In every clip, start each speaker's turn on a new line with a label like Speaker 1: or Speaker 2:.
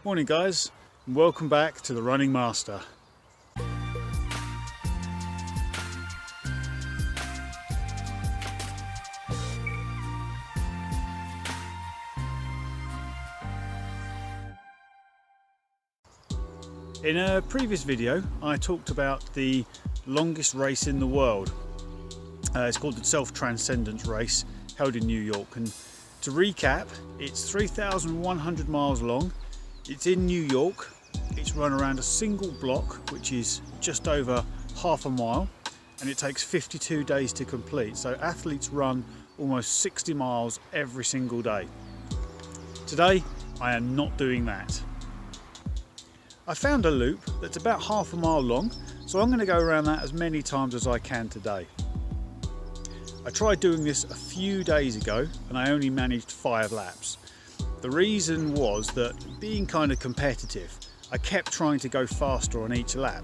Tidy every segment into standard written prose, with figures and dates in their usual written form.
Speaker 1: Morning guys, and welcome back to the Running Master. In a previous video I talked about the longest race in the world. It's called the Self-Transcendence Race, held in New York, and to recap, it's 3,100 miles long. It's in New York. It's run around a single block, which is just over half a mile, and it takes 52 days to complete. So athletes run almost 60 miles every single day. Today I am not doing that. I found a loop that's about half a mile long, so I'm going to go around that as many times as I can today. I tried doing this a few days ago and I only managed 5 laps. The reason was that, being kind of competitive, I kept trying to go faster on each lap.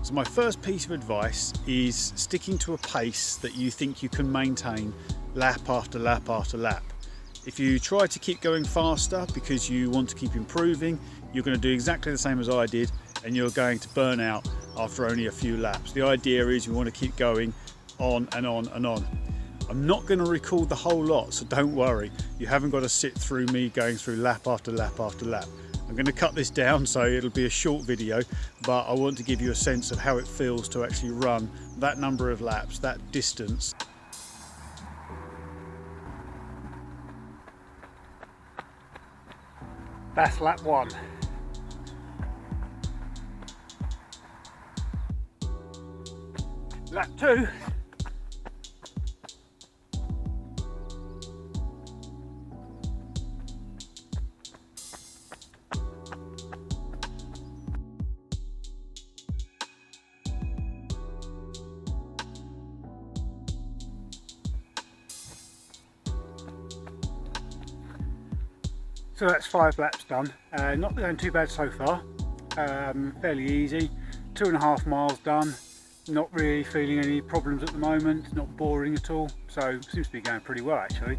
Speaker 1: So my first piece of advice is sticking to a pace that you think you can maintain lap after lap after lap. If you try to keep going faster because you want to keep improving, you're going to do exactly the same as I did, and you're going to burn out after only a few laps. The idea is you want to keep going on and on and on. I'm not going to record the whole lot, so don't worry. You haven't got to sit through me going through lap after lap after lap. I'm going to cut this down so it'll be a short video, but I want to give you a sense of how it feels to actually run that number of laps, that distance. That's lap 1. Lap 2. So that's 5 laps done. Not going too bad so far. Fairly easy. 2.5 miles done. Not really feeling any problems at the moment. Not boring at all. So seems to be going pretty well actually.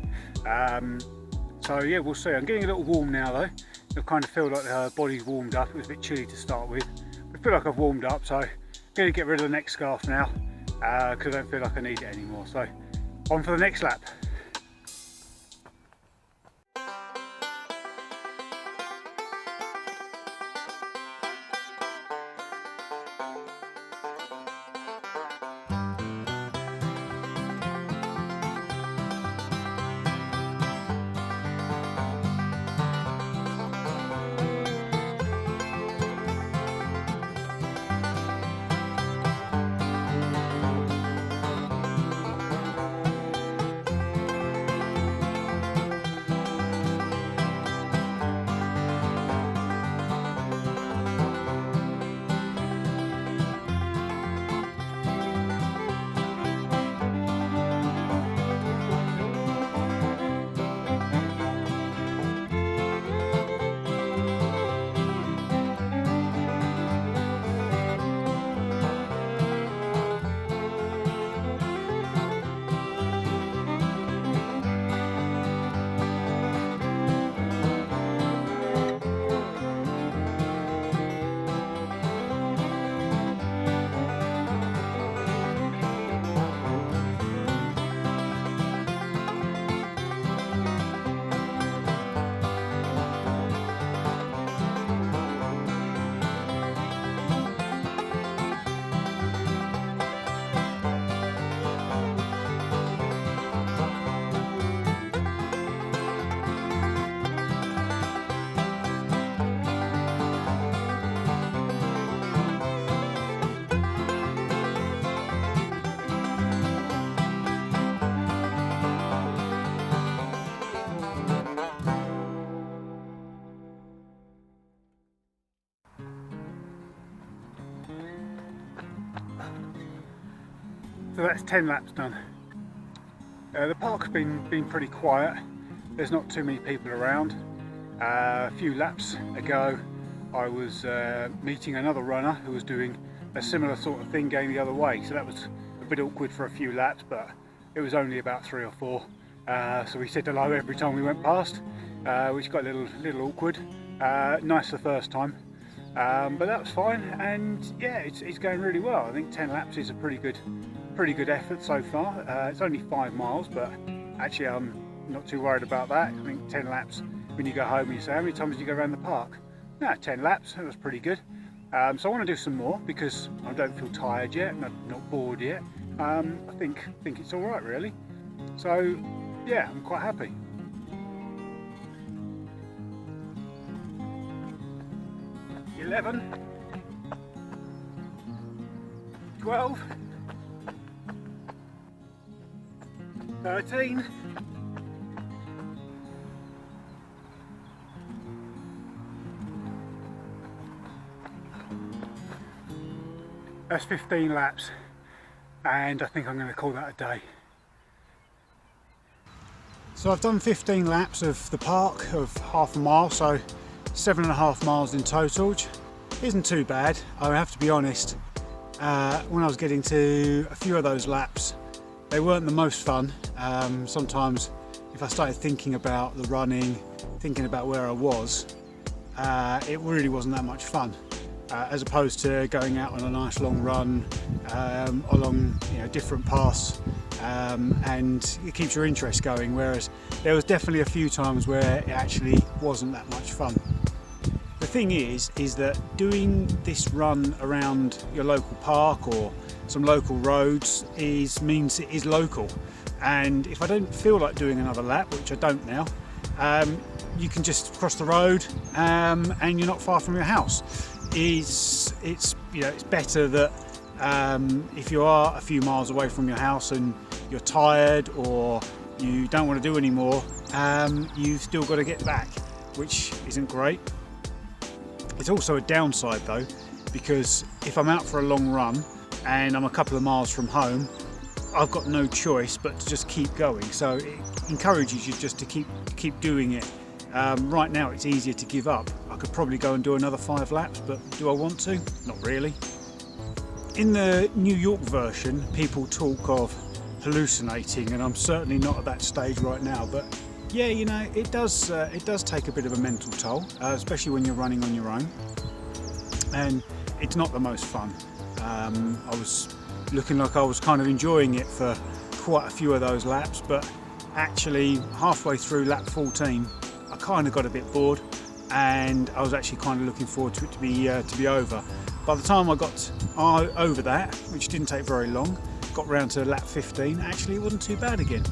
Speaker 1: So yeah, we'll see. I'm getting a little warm now though. I kind of feel like the body's warmed up. It was a bit chilly to start with. I feel like I've warmed up, so I'm going to get rid of the neck scarf now because I don't feel like I need it anymore. So on for the next lap. So that's 10 laps done. The park's been pretty quiet. There's not too many people around. A few laps ago I was meeting another runner who was doing a similar sort of thing going the other way, so that was a bit awkward for a few laps, but it was only about 3 or 4. So we said hello every time we went past, which got a little awkward. Nice the first time, but that was fine, and yeah, it's going really well. I think 10 laps is a pretty good effort so far. It's only 5 miles, but actually I'm not too worried about that. I think 10 laps, when you go home and you say, how many times did you go around the park? No, 10 laps, that was pretty good. So I want to do some more because I don't feel tired yet, not bored yet. I think it's all right really. So yeah, I'm quite happy. $11, $12, $13, that's 15 laps, and I think I'm going to call that a day. So I've done 15 laps of the park of half a mile, so 7.5 miles in total, which isn't too bad. I have to be honest, when I was getting to a few of those laps, they weren't the most fun. Sometimes if I started thinking about the running, thinking about where I was, it really wasn't that much fun. As opposed to going out on a nice long run along different paths, and it keeps your interest going, whereas there was definitely a few times where it actually wasn't that much fun. The thing is that doing this run around your local park or some local roads means it is local, and if I don't feel like doing another lap, which I don't now, you can just cross the road and you're not far from your house. It's better that if you are a few miles away from your house and you're tired or you don't want to do any more, you've still got to get back, which isn't great. It's also a downside though, because if I'm out for a long run and I'm a couple of miles from home, I've got no choice but to just keep going. So it encourages you just to keep doing it. Right now it's easier to give up. I could probably go and do another 5 laps, but do I want to? Not really. In the New York version, people talk of hallucinating, and I'm certainly not at that stage right now, but yeah, it does take a bit of a mental toll, especially when you're running on your own, and it's not the most fun. I was looking like I was kind of enjoying it for quite a few of those laps, but actually halfway through lap 14 I kind of got a bit bored, and I was actually kind of looking forward to it to be over. By the time I got over that, which didn't take very long, got round to lap 15, actually it wasn't too bad again.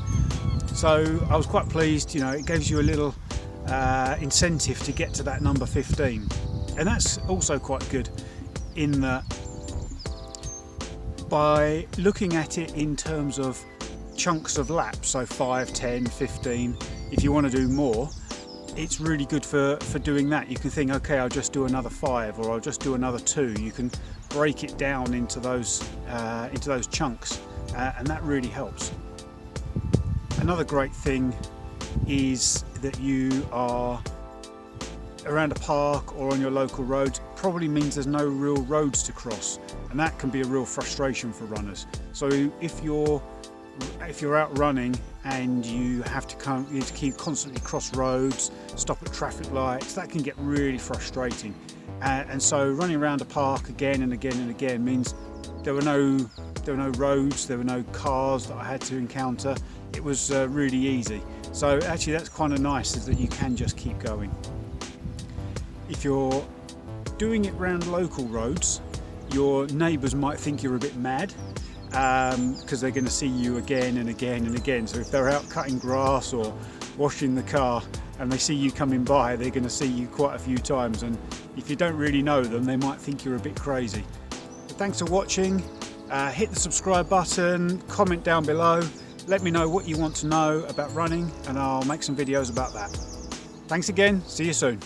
Speaker 1: So I was quite pleased. It gives you a little incentive to get to that number 15, and that's also quite good in that by looking at it in terms of chunks of laps, so 5, 10, 15, if you want to do more, it's really good for doing that. You can think, okay, I'll just do another 5 or I'll just do another 2. You can break it down into those chunks, and that really helps. Another great thing is that you are around a park or on your local roads, probably means there's no real roads to cross, and that can be a real frustration for runners. So if you're out running and you have to keep constantly cross roads, stop at traffic lights, that can get really frustrating. And so running around a park again and again and again means there were no roads, there were no cars that I had to encounter. It was really easy. So actually that's kind of nice, is that you can just keep going. If you're doing it around local roads, your neighbours might think you're a bit mad, because they're going to see you again and again and again. So if they're out cutting grass or washing the car and they see you coming by, they're going to see you quite a few times, and if you don't really know them, they might think you're a bit crazy. But thanks for watching. Hit the subscribe button, comment down below, let me know what you want to know about running, and I'll make some videos about that. Thanks again, see you soon.